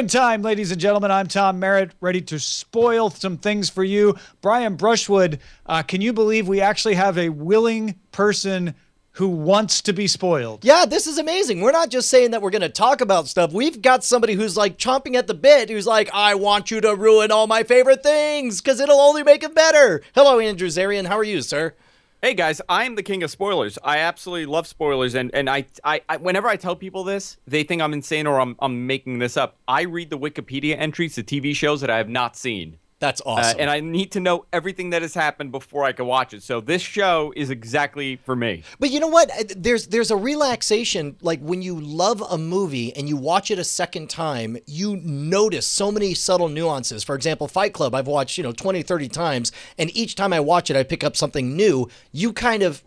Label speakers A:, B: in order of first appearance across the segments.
A: Spoilerin time, ladies and gentlemen. I'm Tom Merritt, ready to spoil some things for you. Brian Brushwood, can you believe we actually have a willing person who wants to be spoiled?
B: Yeah, this is amazing. We're not just saying that we're going to talk about stuff. We've got somebody who's like chomping at the bit, who's like, I want you to ruin all my favorite things because it'll only make it better. Hello, Andrew Zarian. How are you, sir?
C: Hey guys, I'm the king of spoilers. I absolutely love spoilers, and I whenever I tell people this, they think I'm insane or I'm making this up. I read the Wikipedia entries to TV shows that I have not seen.
B: That's awesome.
C: And I need to know everything that has happened before I can watch it. So this show is exactly for me.
B: But you know what? There's a relaxation, like when you love a movie and you watch it a second time, you notice so many subtle nuances. For example, Fight Club, I've watched, 20, 30 times, and each time I watch it, I pick up something new. You kind of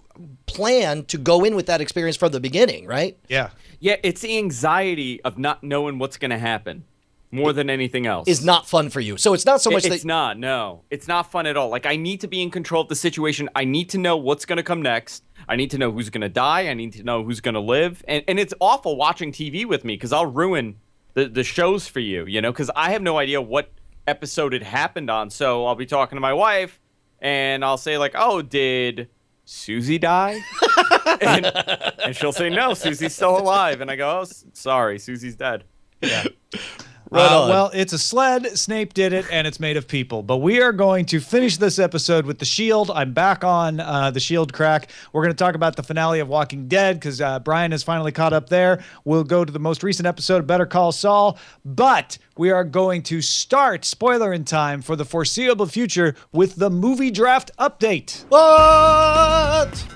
B: plan to go in with that experience from the beginning, right?
A: Yeah.
C: Yeah, it's the anxiety of not knowing what's going to happen. More than anything else.
B: Is not fun for you. So it's not so much
C: It's not, no. It's not fun at all. Like, I need to be in control of the situation. I need to know what's going to come next. I need to know who's going to die. I need to know who's going to live. And it's awful watching TV with me because I'll ruin the shows for you, because I have no idea what episode it happened on. So I'll be talking to my wife, and I'll say, like, oh, did Susie die? and she'll say, no, Susie's still alive. And I go, oh, sorry, Susie's dead. Yeah.
A: Well, it's a sled. Snape did it, and it's made of people. But we are going to finish this episode with The Shield. I'm back on The Shield crack. We're going to talk about the finale of Walking Dead because Brian has finally caught up there. We'll go to the most recent episode of Better Call Saul. But we are going to start spoiler in time for the foreseeable future with the movie draft update.
B: What?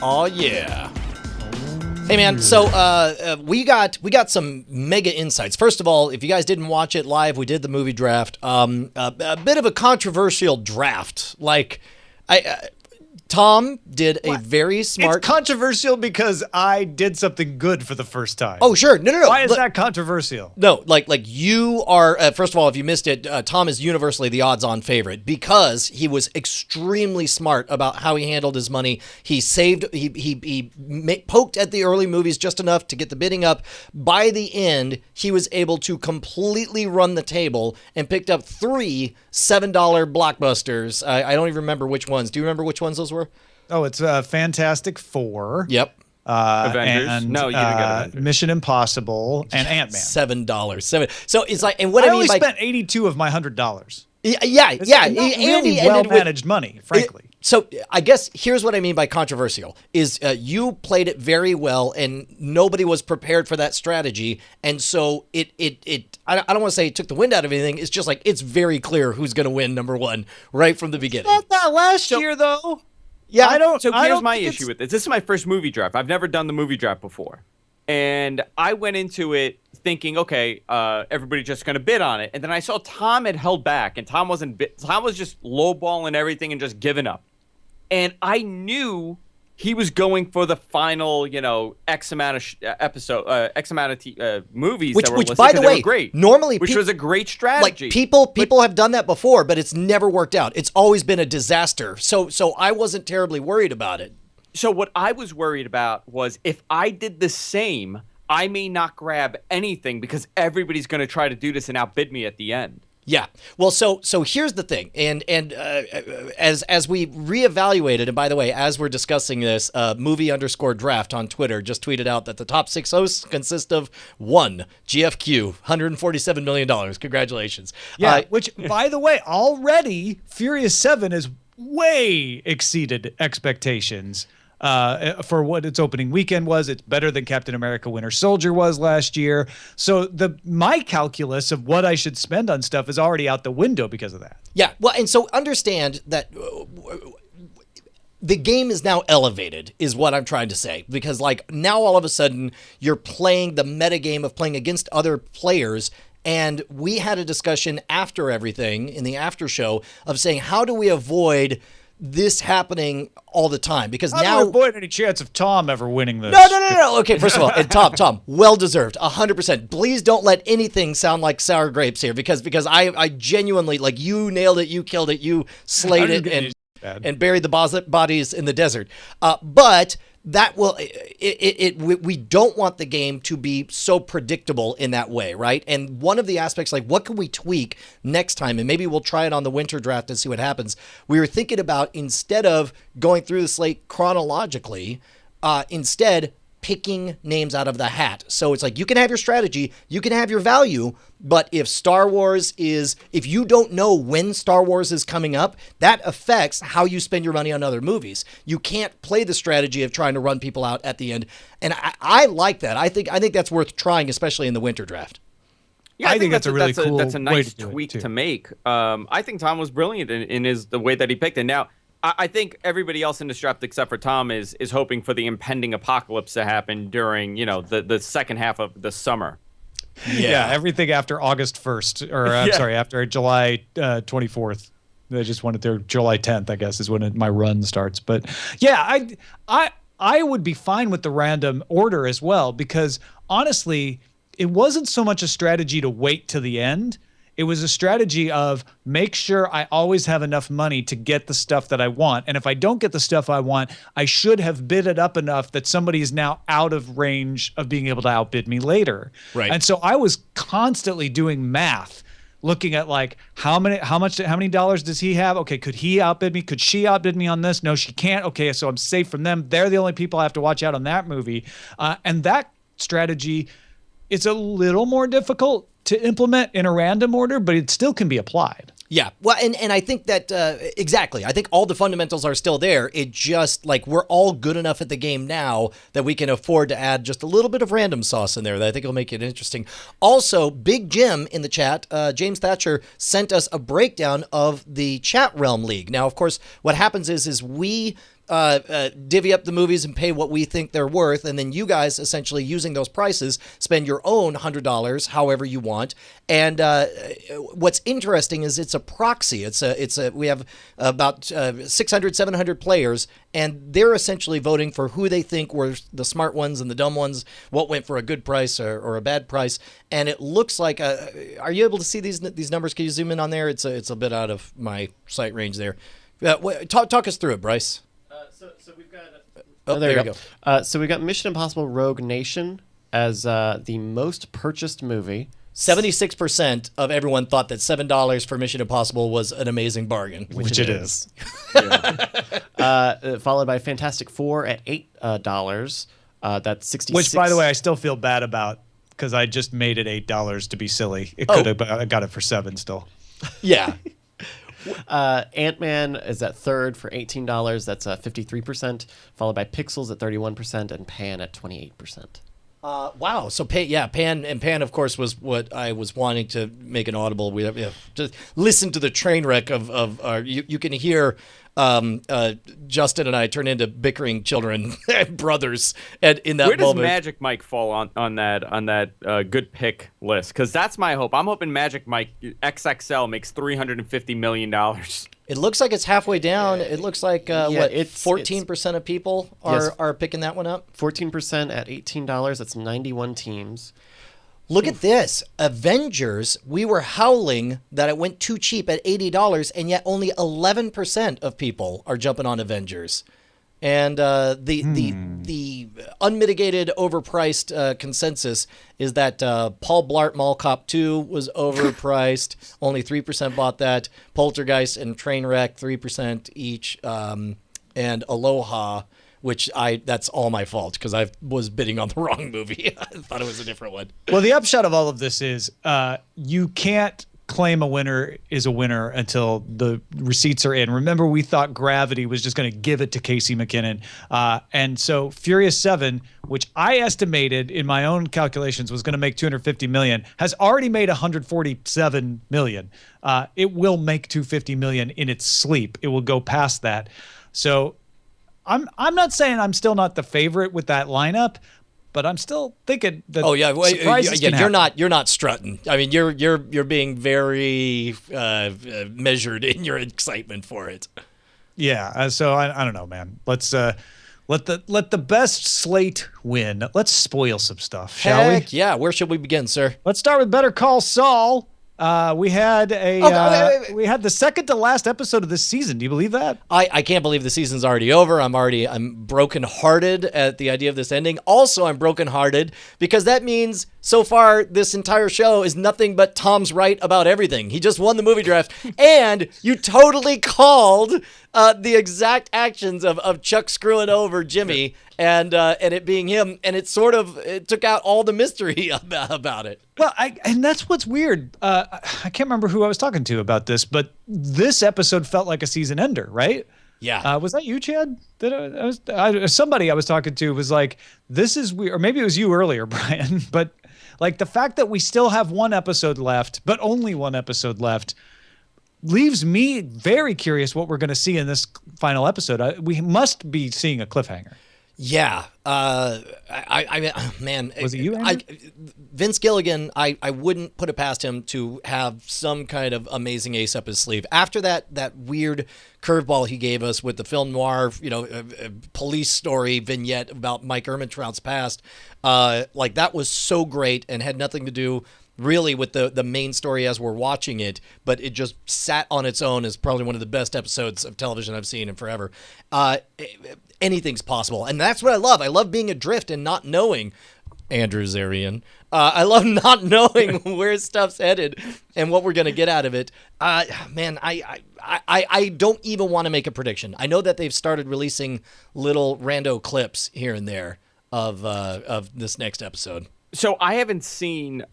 B: Oh, yeah. Hey man, so we got some mega insights. First of all, if you guys didn't watch it live, we did the movie draft. A bit of a controversial draft. Like, Tom did a very smart.
A: It's controversial because I did something good for the first time.
B: Oh sure, no.
A: Why is that controversial?
B: No, like you are. First of all, if you missed it, Tom is universally the odds-on favorite because he was extremely smart about how he handled his money. He saved. He poked at the early movies just enough to get the bidding up. By the end, he was able to completely run the table and picked up 3 $7 blockbusters. I don't even remember which ones. Do you remember which ones those were?
A: Oh, it's Fantastic Four.
B: Yep.
C: Avengers.
A: And,
C: No, you didn't get Avengers.
A: Mission Impossible and Ant-Man.
B: $7. So it's like, and what
A: I
B: I
A: only
B: mean by
A: spent 82 of my $100.
B: yeah.
A: It's not
B: Andy
A: really
B: ended with-
A: well-managed money, frankly.
B: So I guess here's what I mean by controversial is you played it very well and nobody was prepared for that strategy. And so I don't want to say it took the wind out of anything. It's just like, it's very clear who's going to win number one right from the beginning.
A: Not that last year though.
B: Yeah.
C: So
A: I
C: here's
A: don't
C: my
A: think
C: issue with this. This is my first movie draft. I've never done the movie draft before. And I went into it thinking, okay, everybody's just going to bid on it. And then I saw Tom had held back, and Tom was just lowballing everything and just giving up. And I knew he was going for the final, X amount of movies
B: Which,
C: that were listed,
B: by the
C: 'cause they
B: way,
C: were great.
B: normally
C: which was a great strategy.
B: Like people have done that before, but it's never worked out. It's always been a disaster. So I wasn't terribly worried about it.
C: So what I was worried about was if I did the same, I may not grab anything because everybody's going to try to do this and outbid me at the end.
B: Yeah. Well, so here's the thing, and as we reevaluated, and by the way, as we're discussing this, movie_draft on Twitter just tweeted out that the top 6 hosts consist of 1 GFQ, $147 million. Congratulations.
A: Yeah. Which, by the way, already Furious 7 has way exceeded expectations. For what its opening weekend was. It's better than Captain America Winter Soldier was last year. So my calculus of what I should spend on stuff is already out the window because of that.
B: Yeah. Well, and so understand that the game is now elevated is what I'm trying to say, because like now all of a sudden you're playing the meta game of playing against other players. And we had a discussion after everything in the after show of saying, how do we avoid this happening all the time? Because now
A: avoid any chance of Tom ever winning this.
B: No. Okay, first of all, and Tom, well deserved, 100%. Please don't let anything sound like sour grapes here, because I genuinely, like, you nailed it, you killed it, you slayed it, and buried the bodies in the desert. But we don't want the game to be so predictable in that way, right? And one of the aspects, like, what can we tweak next time? And maybe we'll try it on the winter draft and see what happens. We were thinking about, instead of going through the slate chronologically, instead picking names out of the hat. So it's like, you can have your strategy, you can have your value, but if you don't know when Star Wars is coming up, that affects how you spend your money on other movies. You can't play the strategy of trying to run people out at the end. And I like that. I think that's worth trying, especially in the winter draft.
C: Yeah, I think that's a really cool. That's a nice tweak to make. I think Tom was brilliant in the way that he picked it. Now, I think everybody else in this draft except for Tom is hoping for the impending apocalypse to happen during, the second half of the summer.
A: Yeah, everything after August 1st, or I'm sorry, after July 24th. They just wanted their July 10th, I guess, is when my run starts. But yeah, I would be fine with the random order as well, because honestly, it wasn't so much a strategy to wait to the end. It was a strategy of make sure I always have enough money to get the stuff that I want. And if I don't get the stuff I want, I should have bid it up enough that somebody is now out of range of being able to outbid me later.
B: Right.
A: And so I was constantly doing math, looking at like how many dollars does he have? Okay, could he outbid me? Could she outbid me on this? No, she can't. Okay, so I'm safe from them. They're the only people I have to watch out on that movie. And that strategy, it's a little more difficult to implement in a random order, but it still can be applied.
B: Yeah. Well, and I think that, exactly. I think all the fundamentals are still there. It just, like, we're all good enough at the game now that we can afford to add just a little bit of random sauce in there that I think will make it interesting. Also, Big Jim in the chat, James Thatcher, sent us a breakdown of the Chat Realm League. Now, of course, what happens is we divvy up the movies and pay what we think they're worth, and then you guys, essentially using those prices, spend your own $100 however you want. And what's interesting is it's a proxy. We have about 600, 700 players, and they're essentially voting for who they think were the smart ones and the dumb ones, what went for a good price or a bad price. And it looks like, are you able to see these numbers? Can you zoom in on there? It's a bit out of my sight range there. Talk us through it, Bryce.
D: So we've got.
B: There you go.
D: So we got Mission Impossible: Rogue Nation as the most purchased movie.
B: 76% of everyone thought that $7 for Mission Impossible was an amazing bargain,
A: which it is.
D: Followed by Fantastic Four at $8. That's 66.
A: Which, by the way, I still feel bad about because I just made it $8 to be be It could have. I got it for $7 still.
B: Yeah.
D: Ant-Man is at third for $18. That's 53%, followed by Pixels at 31% and Pan at 28%.
B: Wow. So Pan, of course, was what I was wanting to make an audible. We just listen to the train wreck of you can hear Justin and I turn into bickering children, brothers, and in that
C: moment. Where does
B: moment.
C: Magic Mike fall on that good pick list? Because that's my hope. I'm hoping Magic Mike XXL makes $350 million.
B: It looks like it's halfway down. It looks like 14% of people are picking that one up.
D: 14% at $18. That's 91 teams.
B: Look at this. Avengers, we were howling that it went too cheap at $80, and yet only 11% of people are jumping on Avengers. And the unmitigated overpriced consensus is that Paul Blart Mall Cop 2 was overpriced. Only 3% bought that. Poltergeist and Trainwreck, 3% each. And Aloha, which that's all my fault because I was bidding on the wrong movie. I thought it was a different one.
A: Well, the upshot of all of this is you can't claim a winner is a winner until the receipts are in. Remember, we thought Gravity was just going to give it to Casey McKinnon. And so Furious 7, which I estimated in my own calculations was going to make $250 million, has already made $147 million. It will make $250 million in its sleep. It will go past that. So I'm not saying I'm still not the favorite with that lineup, but I'm still thinking that.
B: Oh yeah,
A: surprises can happen.
B: You're not strutting. I mean, you're being very measured in your excitement for it.
A: Yeah. So I don't know, man. Let's let the best slate win. Let's spoil some stuff, shall we?
B: Yeah. Where should we begin, sir?
A: Let's start with Better Call Saul. We had we had the second to last episode of this season. Do you believe that?
B: I can't believe the season's already over. I'm brokenhearted at the idea of this ending. Also, I'm brokenhearted because that means so far this entire show is nothing but Tom's right about everything. He just won the movie draft, and you totally called the exact actions of Chuck screwing over Jimmy and it being him, and it took out all the mystery about it.
A: Well, and that's what's weird. I can't remember who I was talking to about this, but this episode felt like a season ender, right?
B: Yeah.
A: Was that you, Chad? Somebody I was talking to was like, "This is weird," or maybe it was you earlier, Brian. But like the fact that we still have one episode left, but only one episode left, leaves me very curious what we're going to see in this final episode. We must be seeing a cliffhanger.
B: Yeah. I mean, man.
A: Was it you, Andrew?
B: Vince Gilligan, I wouldn't put it past him to have some kind of amazing ace up his sleeve. After that weird curveball he gave us with the film noir, police story vignette about Mike Ehrmantraut's past, like that was so great and had nothing to do really with the main story as we're watching it, but it just sat on its own as probably one of the best episodes of television I've seen in forever. Anything's possible, and that's what I love. I love being adrift and not knowing. Andrew Zarian. I love not knowing where stuff's headed and what we're going to get out of it. Man, I don't even want to make a prediction. I know that they've started releasing little rando clips here and there of this next episode.
C: So I haven't seen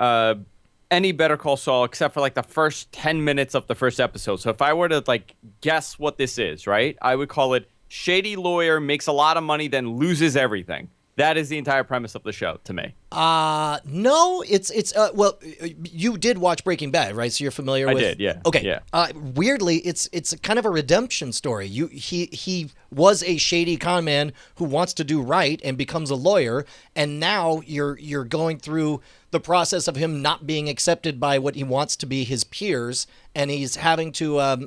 C: any Better Call Saul except for like the first 10 minutes of the first episode. So if I were to like guess what this is, right, I would call it shady lawyer makes a lot of money, then loses everything. That is the entire premise of the show to me.
B: No, it's well, you did watch Breaking Bad, right? So you're familiar with.
C: I did, yeah.
B: Okay.
C: Yeah.
B: Weirdly, it's kind of a redemption story. He was a shady con man who wants to do right and becomes a lawyer, and now you're going through the process of him not being accepted by what he wants to be his peers, and he's having to I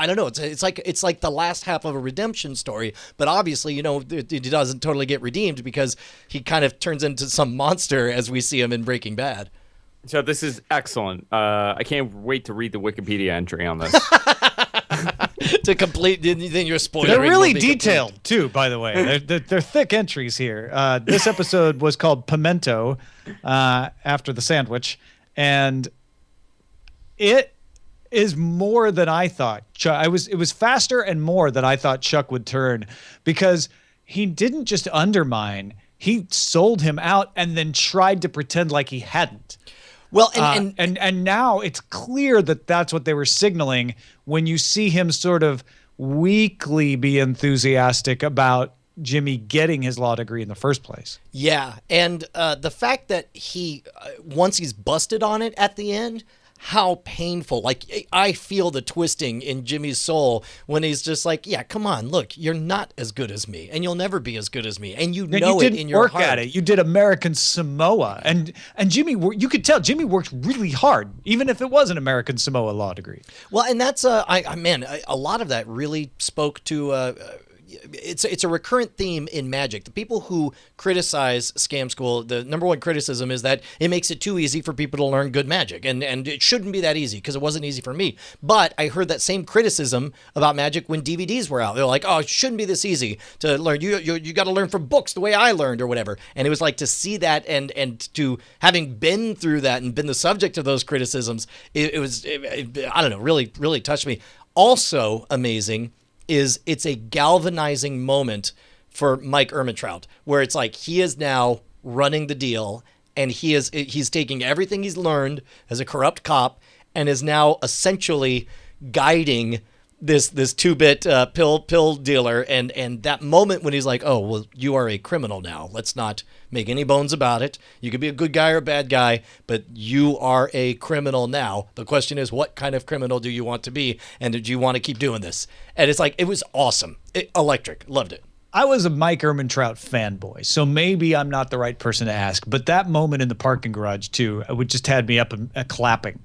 B: don't know, it's like the last half of a redemption story, but obviously he doesn't totally get redeemed because he kind of turns into some monster as we see him in Breaking Bad.
C: So this is excellent. I can't wait to read the Wikipedia entry on this.
B: To complete, then you're spoiling.
A: They're really detailed too, by the way. They're thick entries here. This episode was called Pimento, after the sandwich, and it is more than I thought. It was faster and more than I thought Chuck would turn, because he didn't just undermine. He sold him out and then tried to pretend like he hadn't.
B: Well,
A: and now it's clear that that's what they were signaling when you see him sort of weakly be enthusiastic about Jimmy getting his law degree in the first place.
B: Yeah, and the fact that he, once he's busted on it at the end, how painful. Like, I feel the twisting in Jimmy's soul when he's just like, yeah, come on, look, you're not as good as me, and you'll never be as good as me, and you know it in your heart. You didn't work at it.
A: You did American Samoa, and Jimmy, you could tell Jimmy worked really hard, even if it was an American Samoa law degree.
B: Well, and that's a lot of that really spoke to. It's a recurrent theme in Magic. The people who criticize Scam School, the number one criticism is that it makes it too easy for people to learn good magic, and it shouldn't be that easy because it wasn't easy for me. But I heard that same criticism about Magic when DVDs were out. They're like, oh, it shouldn't be this easy to learn. You got to learn from books the way I learned or whatever. And it was like to see that and to having been through that and been the subject of those criticisms, it was I don't know, really, really touched me. Also amazing is it's a galvanizing moment for Mike Ehrmantraut, where it's like he is now running the deal, and he's taking everything he's learned as a corrupt cop and is now essentially guiding this 2-bit pill dealer, and that moment when he's like, oh, well, you are a criminal now. Let's not make any bones about it. You could be a good guy or a bad guy, but you are a criminal now. The question is, what kind of criminal do you want to be, and do you want to keep doing this? And it's like, it was awesome. Electric. Loved it.
A: I was a Mike Ehrmantraut fanboy, so maybe I'm not the right person to ask, but that moment in the parking garage, too, it just had me up and clapping.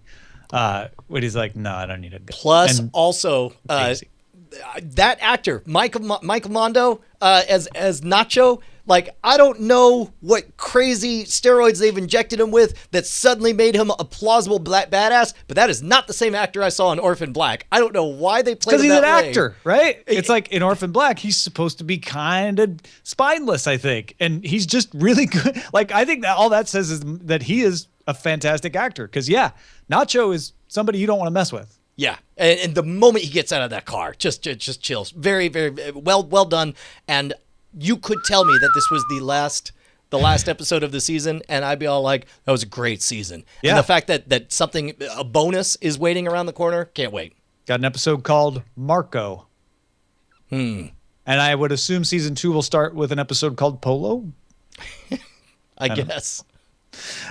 A: When he's like, no, I don't need it.
B: Plus, also, that actor, Michael Mondo, as Nacho, Like, I don't know what crazy steroids they've injected him with that suddenly made him a plausible badass, but that is not the same actor I saw in Orphan Black. I don't know why they played him that way.
A: Because he's an actor, right? It's like in Orphan Black, he's supposed to be kind of spineless, I think. And he's just really good. Like, I think that all that says is that he is a fantastic actor. Because, yeah, Nacho is somebody you don't want to mess with.
B: Yeah, and the moment he gets out of that car, just chills. Very, very well done. And you could tell me that this was the last episode of the season, and I'd be all like, that was a great season. Yeah. And the fact that something, a bonus is waiting around the corner, can't wait.
A: Got an episode called Marco. And I would assume season 2 will start with an episode called Polo.
B: I guess.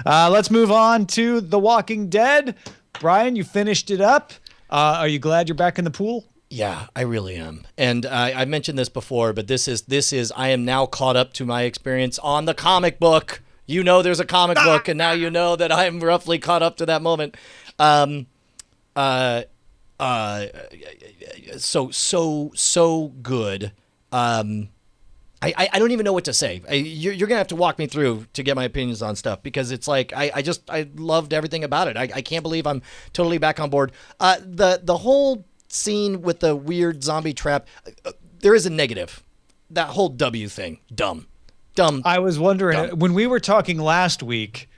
A: Let's move on to The Walking Dead. Brian, you finished it up. Are you glad you're back in the pool?
B: Yeah, I really am. And I mentioned this before, but this is I am now caught up to my experience on the comic book. You know there's a comic book, and now you know that I am roughly caught up to that moment. So good. I don't even know what to say. You're going to have to walk me through to get my opinions on stuff, because it's like I loved everything about it. I can't believe I'm totally back on board. The whole scene with the weird zombie trap, there is a negative. That whole W thing, dumb.
A: I was wondering,
B: dumb.
A: When we were talking last week,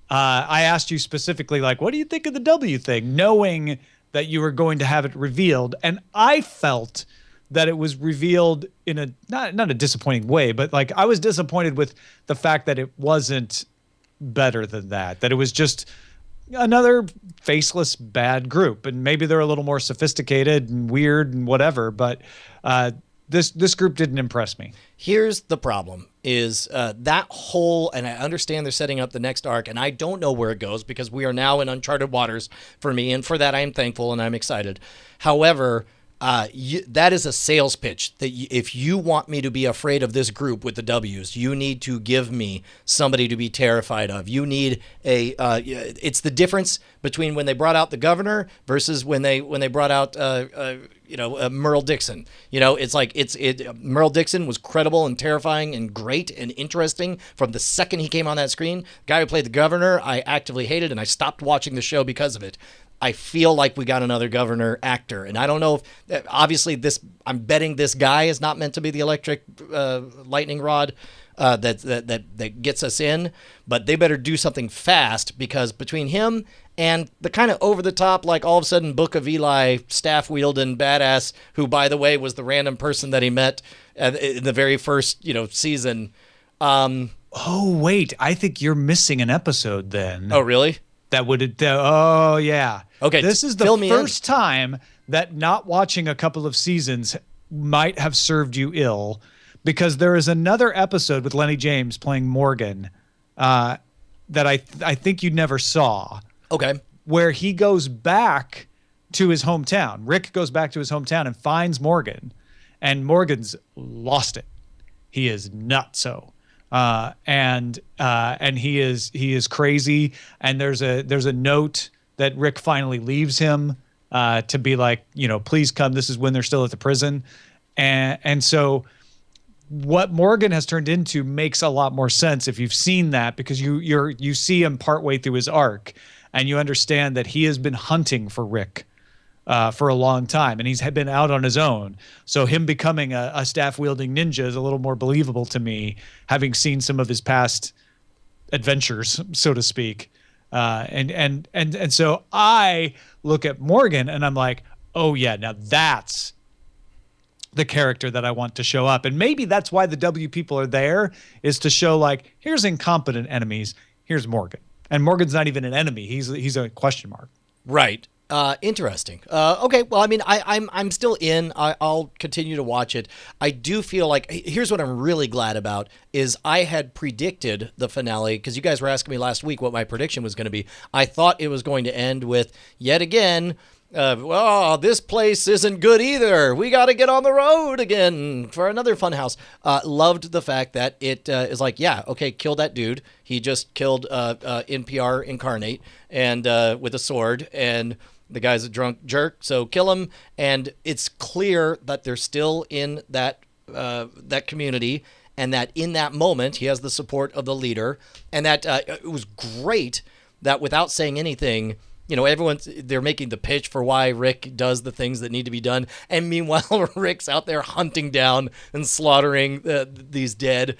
A: I asked you specifically, like, what do you think of the W thing, knowing that you were going to have it revealed? And I felt that it was revealed in a not a disappointing way, but like I was disappointed with the fact that it wasn't better than that it was just another faceless bad group. And maybe they're a little more sophisticated and weird and whatever, but this group didn't impress me.
B: Here's the problem is that whole, and I understand they're setting up the next arc, and I don't know where it goes because we are now in uncharted waters for me, and for that I am thankful and I'm excited. However, that is a sales pitch that if you want me to be afraid of this group with the W's, you need to give me somebody to be terrified of. You need it's the difference between when they brought out the governor versus when they brought out, Merle Dixon. It's like Merle Dixon was credible and terrifying and great and interesting from the second he came on that screen. The guy who played the governor, I actively hated, and I stopped watching the show because of it. I feel like we got another governor actor, and I don't know if obviously I'm betting this guy is not meant to be the electric lightning rod that gets us in, but they better do something fast, because between him and the kind of over the top, like all of a sudden Book of Eli staff wielding badass, who by the way was the random person that he met in the very first season.
A: Oh wait, I think you're missing an episode then.
B: Oh really?
A: That would, oh yeah.
B: Okay.
A: This is the first time that not watching a couple of seasons might have served you ill, because there is another episode with Lenny James playing Morgan that I think you never saw.
B: Okay.
A: Where he goes back to his hometown. Rick goes back to his hometown and finds Morgan, and Morgan's lost it. He is nutso. And he is crazy. And there's a note that Rick finally leaves him, to be like, please come. This is when they're still at the prison. And so what Morgan has turned into makes a lot more sense if you've seen that, because you see him partway through his arc, and you understand that he has been hunting for Rick for a long time, and he's been out on his own. So him becoming a staff-wielding ninja is a little more believable to me, having seen some of his past adventures, so to speak. And so I look at Morgan and I'm like, oh yeah, now that's the character that I want to show up. And maybe that's why the W people are there, is to show like, here's incompetent enemies, here's Morgan. And Morgan's not even an enemy. He's a question mark.
B: Right. Interesting. Okay. Well, I mean, I'm still in. I'll continue to watch it. I do feel like, here's what I'm really glad about is I had predicted the finale, because you guys were asking me last week what my prediction was going to be. I thought it was going to end with, yet again, this place isn't good either. We got to get on the road again for another fun house. Loved the fact that it is like, yeah, okay, kill that dude. He just killed NPR Incarnate and with a sword, and the guy's a drunk jerk, so kill him. And it's clear that they're still in that community, and that in that moment he has the support of the leader, and that it was great that without saying anything, they're making the pitch for why Rick does the things that need to be done. And meanwhile, Rick's out there hunting down and slaughtering these dead,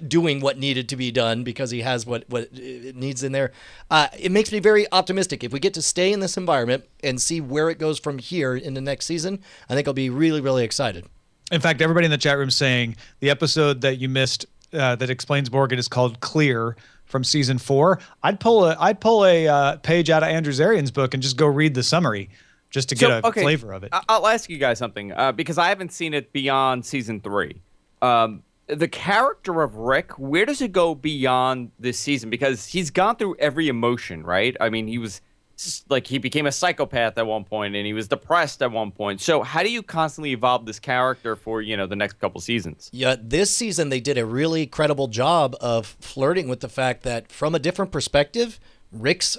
B: doing what needed to be done because he has what it needs in there. It makes me very optimistic. If we get to stay in this environment and see where it goes from here in the next season, I think I'll be really, really excited.
A: In fact, everybody in the chat room saying the episode that you missed that explains Morgan is called Clear, from season 4. I'd pull a page out of Andrew Zarian's book and just go read the summary just to get a flavor of it.
C: I'll ask you guys something because I haven't seen it beyond season 3. The character of Rick, where does it go beyond this season? Because he's gone through every emotion, right? I mean, he became a psychopath at one point and he was depressed at one point. So how do you constantly evolve this character for, the next couple seasons?
B: Yeah, this season they did a really credible job of flirting with the fact that from a different perspective, Rick's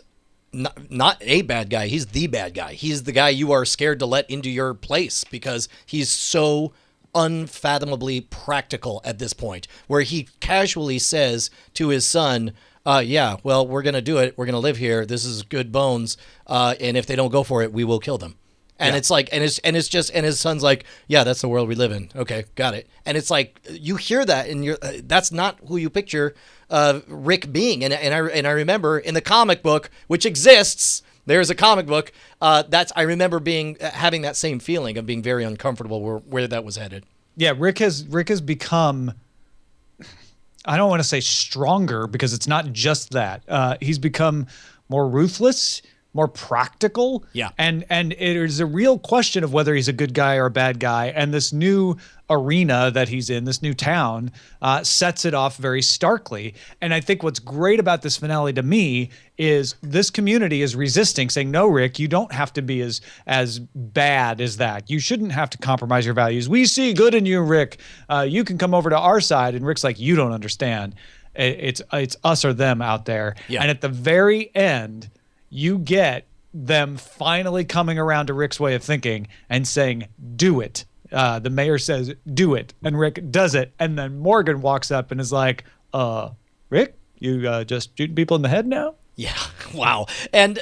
B: not a bad guy. He's the bad guy. He's the guy you are scared to let into your place because he's so unfathomably practical at this point, where he casually says to his son, yeah, well, we're going to do it. We're going to live here. This is good bones. And if they don't go for it, we will kill them. And it's like, and his son's like, yeah, that's the world we live in. Okay, got it. And it's like, you hear that and that's not who you picture Rick being. And I remember in the comic book, which exists, there's a comic book I remember having that same feeling of being very uncomfortable where that was headed.
A: Yeah. Rick has become, I don't want to say stronger because it's not just that. He's become more ruthless, more practical.
B: Yeah.
A: And it is a real question of whether he's a good guy or a bad guy. And this new arena that he's in, this new town, sets it off very starkly. And I think what's great about this finale to me is this community is resisting, saying, no, Rick, you don't have to be as bad as that. You shouldn't have to compromise your values. We see good in you, Rick. You can come over to our side. And Rick's like, you don't understand. It's us or them out there.
B: Yeah.
A: And at the very end, you get them finally coming around to Rick's way of thinking and saying, do it. The mayor says, do it. And Rick does it. And then Morgan walks up and is like, Rick, you just shooting people in the head now?
B: Yeah. Wow. And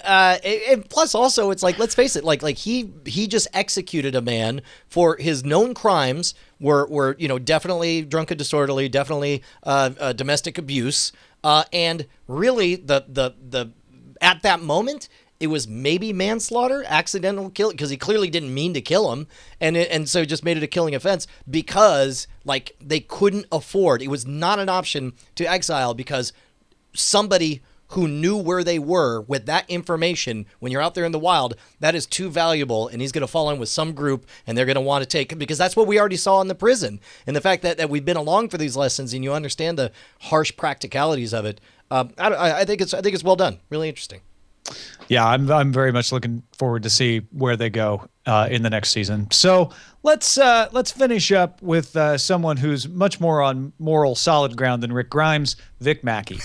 B: plus also it's like, let's face it, like he just executed a man for his known crimes were definitely drunken disorderly, definitely domestic abuse. And really the at that moment, it was maybe manslaughter, accidental kill, because he clearly didn't mean to kill him, and so just made it a killing offense because they couldn't afford. It was not an option to exile because somebody who knew where they were with that information when you're out there in the wild, that is too valuable, and he's going to fall in with some group, and they're going to want to take, because that's what we already saw in the prison, and the fact that we've been along for these lessons and you understand the harsh practicalities of it. I think it's well done. Really interesting.
A: Yeah, I'm very much looking forward to see where they go in the next season. So let's finish up with someone who's much more on moral solid ground than Rick Grimes, Vic Mackey.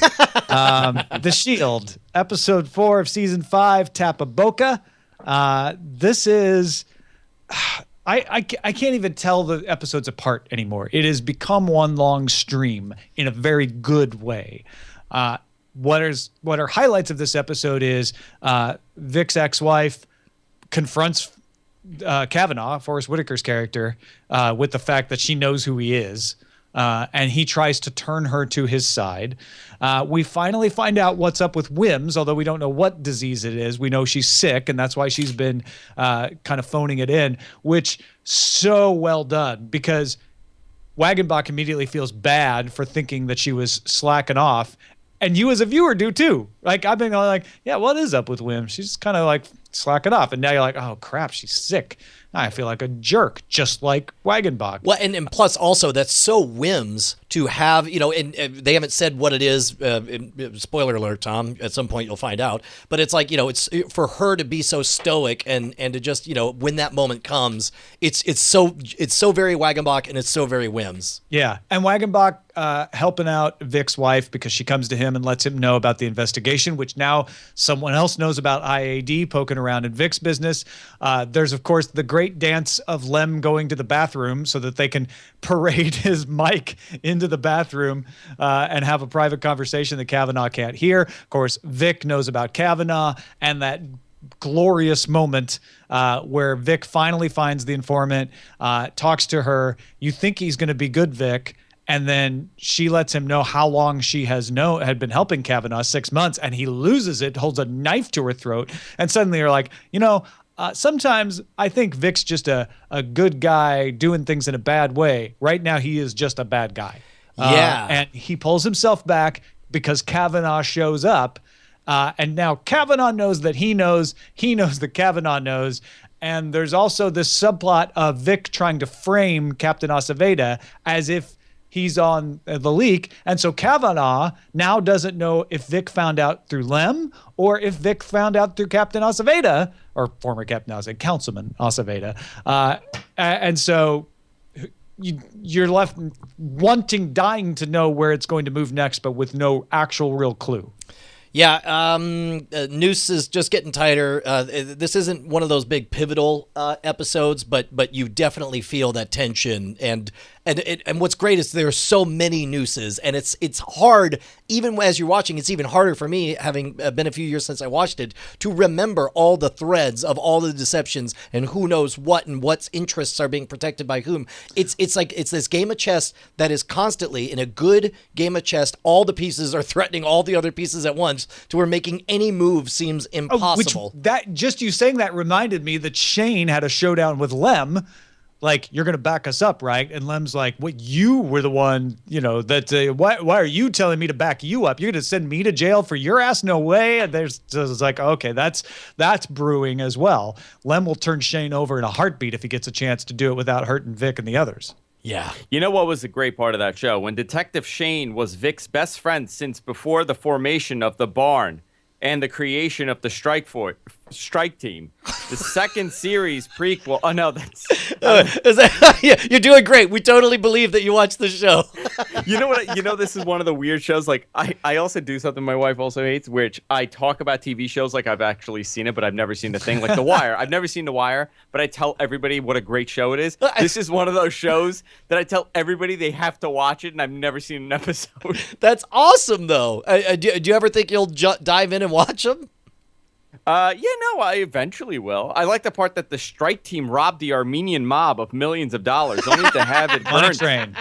A: The Shield, episode 4 of season 5, Tapaboca. This is. I can't even tell the episodes apart anymore. It has become one long stream in a very good way. What are highlights of this episode is Vic's ex-wife confronts Kavanaugh, Forrest Whitaker's character, with the fact that she knows who he is, and he tries to turn her to his side. We finally find out what's up with Wims, although we don't know what disease it is. We know she's sick, and that's why she's been kind of phoning it in, which so well done, because Wagenbach immediately feels bad for thinking that she was slacking off. And you as a viewer do too. Like, I've been like, yeah, what is up with Wim? She's kind of like slacking off. And now you're like, oh crap, she's sick. I feel like a jerk, just like Wagenbach.
B: Well, and plus also that's so Wims to have, and they haven't said what it is. Spoiler alert, Tom. At some point you'll find out. But it's like, it's for her to be so stoic and to just, when that moment comes, it's so very Wagenbach and it's so very Wims.
A: Yeah, and Wagenbach helping out Vic's wife because she comes to him and lets him know about the investigation, which now someone else knows about IAD poking around in Vic's business. There's, of course, the great dance of Lem going to the bathroom so that they can parade his mic into the bathroom and have a private conversation that Kavanaugh can't hear. Of course, Vic knows about Kavanaugh, and that glorious moment where Vic finally finds the informant, talks to her. You think he's going to be good, Vic, and then she lets him know how long she had been helping Kavanaugh, 6 months, and he loses it, holds a knife to her throat, and suddenly you're like, sometimes I think Vic's just a good guy doing things in a bad way. Right now, he is just a bad guy.
B: Yeah.
A: And he pulls himself back because Kavanaugh shows up. And now Kavanaugh knows that he knows that Kavanaugh knows. And there's also this subplot of Vic trying to frame Captain Aceveda as if he's on the leak. And so Kavanaugh now doesn't know if Vic found out through Lem or if Vic found out through Captain Aceveda, or former Captain Aceveda, Councilman Aceveda. And so you're left dying to know where it's going to move next, but with no actual real clue.
B: Yeah, noose is just getting tighter. This isn't one of those big pivotal episodes, but you definitely feel that tension. And what's great is there are so many nooses, and it's hard, even as you're watching, it's even harder for me, having been a few years since I watched it, to remember all the threads of all the deceptions and who knows what and what's interests are being protected by whom. It's like it's this game of chess that is constantly, in a good game of chess, all the pieces are threatening all the other pieces at once, to where making any move seems impossible.
A: Just you saying that reminded me that Shane had a showdown with Lem. Like, you're going to back us up, right? And Lem's like, what, you were the one, why are you telling me to back you up? You're going to send me to jail for your ass? No way. And it's like, okay, that's brewing as well. Lem will turn Shane over in a heartbeat if he gets a chance to do it without hurting Vic and the others.
B: Yeah.
C: You know what was the great part of that show? When Detective Shane was Vic's best friend since before the formation of the Barn and the creation of the strike team. The second series prequel. Oh no, that's
B: yeah, you're doing great. We totally believe that you watched the show.
C: You know what? This is one of the weird shows. Like I also do something my wife also hates, which I talk about TV shows like I've actually seen it, but I've never seen the thing. Like The Wire. I've never seen The Wire, but I tell everybody what a great show it is. This is one of those shows that I tell everybody they have to watch it, and I've never seen an episode.
B: That's awesome, though. Do you ever think you'll dive in and watch them?
C: I eventually will. I like the part that the strike team robbed the Armenian mob of millions of dollars, only to have it burned.
A: Train.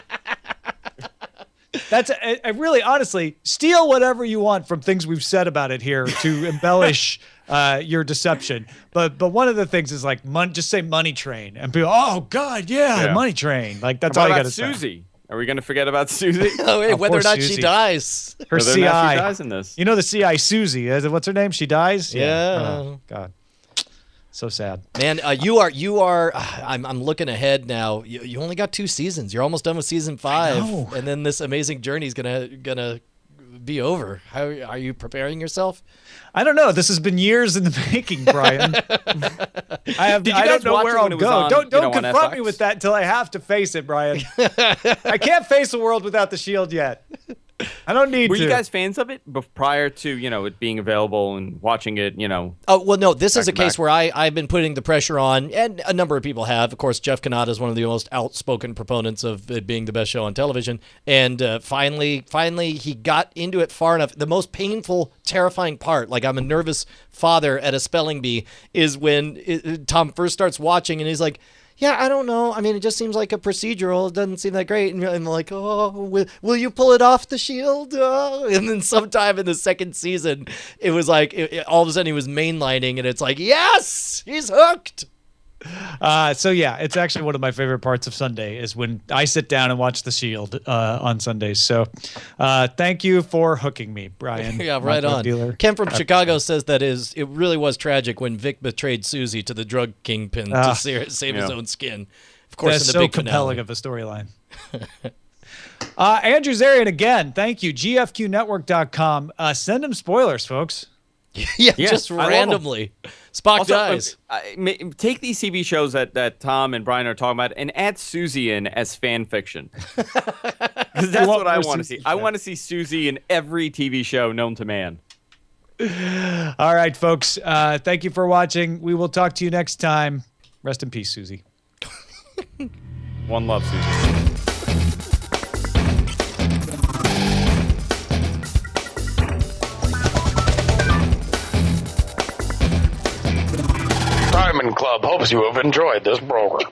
A: That's really, honestly, steal whatever you want from things we've said about it here to embellish your deception. But one of the things is like, just say Money Train, and people, oh God, yeah. Money Train. Like that's all you got to say.
C: Susie. Are we going to forget about Susie?
B: Oh, wait, whether or not Susie. She dies.
A: Her
C: whether
A: CI.
C: or not she dies in this.
A: You know the CI Susie. What's her name? She dies?
B: Yeah.
A: Oh, God. So sad.
B: Man, you are. I'm looking ahead now. You only got 2 seasons. You're almost done with season 5, and then this amazing journey is gonna be over. How are you preparing yourself?
A: I don't know. This has been years in the making, Brian. I don't know where I'll go. Don't confront me with that until I have to face it, Brian. I can't face the world without the Shield yet. I don't need to.
C: Were you guys fans of it prior to, it being available and watching it,
B: Oh, well, no, this is a case where I've been putting the pressure on, and a number of people have. Of course, Jeff Kanata is one of the most outspoken proponents of it being the best show on television. And finally, he got into it far enough. The most painful, terrifying part, like I'm a nervous father at a spelling bee, is when Tom first starts watching and he's like, yeah, I don't know. I mean, it just seems like a procedural. It doesn't seem that great. And I'm like, oh, will you pull it off the Shield? Oh. And then sometime in the second season, it was like, all of a sudden he was mainlining, and it's like, yes, he's hooked.
A: So yeah, it's actually one of my favorite parts of Sunday is when I sit down and watch The Shield on Sundays. So thank you for hooking me, Brian.
B: Yeah, right on. Dealer. Ken from Chicago says that it really was tragic when Vic betrayed Susie to the drug kingpin to save his own skin. Of course,
A: that's
B: in the big
A: compelling
B: finale.
A: Of a storyline. Andrew Zarian again, thank you. GFQnetwork.com. Send him spoilers, folks.
B: Yeah,
C: Yeah,
B: just
C: I love 'em.
B: randomly. Spock
C: Also,
B: dies.
C: take these TV shows that Tom and Brian are talking about and add Susie in as fan fiction. Because that's
A: want
C: what I
A: more
C: want to
A: Susie
C: see. I
A: fan.
C: want to see Susie in every TV show known to man.
A: All right, folks. Thank you for watching. We will talk to you next time. Rest in peace, Susie.
C: One love, Susie.
E: Diamond Club hopes you have enjoyed this program.